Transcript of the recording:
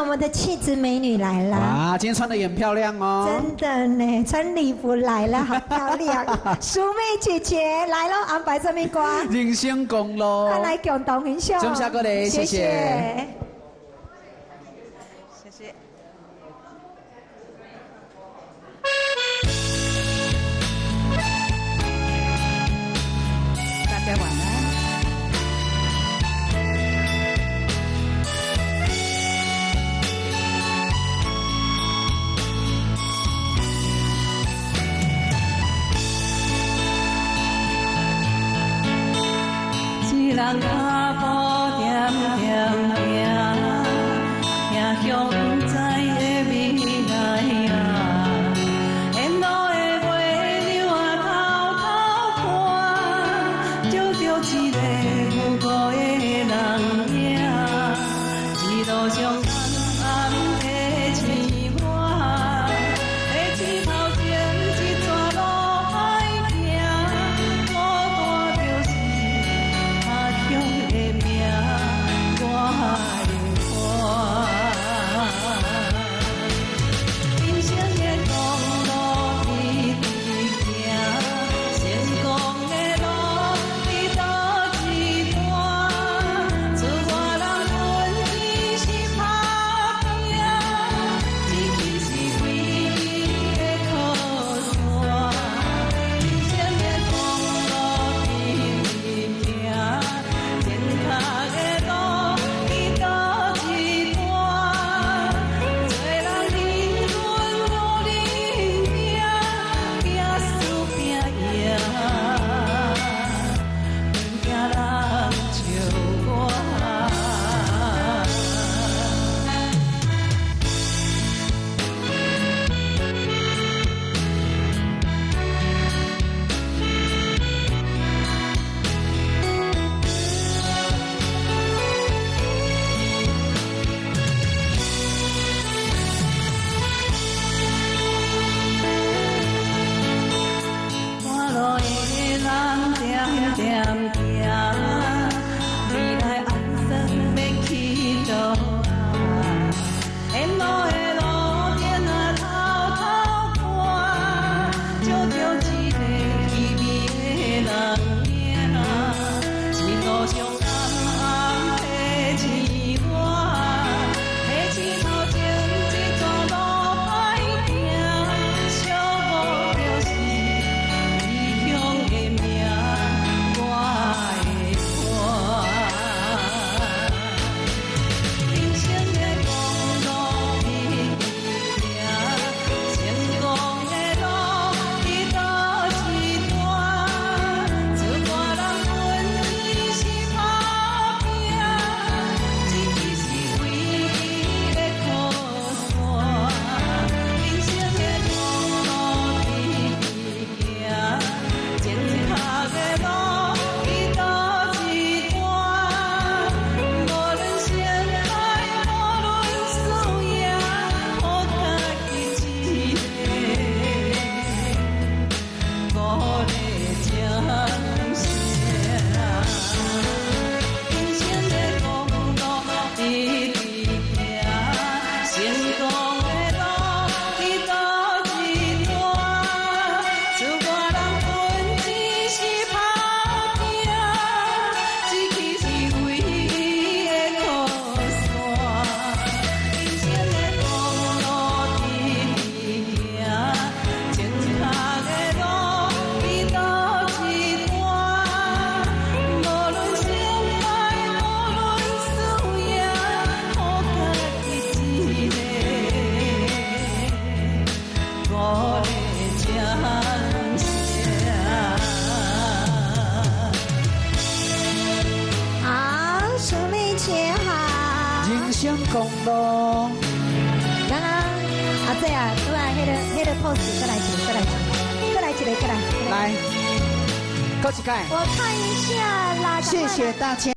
我们的气质美女来了！哇，今天穿的也很漂亮哦。真的呢，穿礼服来了，好漂亮。淑妹姐姐来了，安排这边歌。人生公路。快来共同分享。中下过来，谢谢。谢谢。大家晚安。 一人脚步点点行，行向不知的未来啊！沿路的月亮啊，偷偷看，照着一个无辜的人影，一路上暗暗的牵挂，在枝头前一撮路海行，孤单就是。 的命，我的花。人生的公路一直行，成功的路在倒一段。自我人本只是打拼，一起是唯一的靠山。人生的公路一直行。 他的路在倒一段，做人认真努力拼，拼输拼赢，不惊人笑我。 点点行，未来安算要去倒啊？沿路的路灯啊，偷偷看，照着一个奇美的人影，一路上暗暗的牵挂，在枝头前一撮路海行，小无就是异乡的命。 人生的公路一直行，成功的路在倒一段。自我人本只是打拼，自己是唯一的靠山。人生的公路一直行，前头的路。 人生公路。刚刚阿姐啊，都来那个 pose， 再来一个，再来。来，高起盖。我看一下啦。谢谢大家。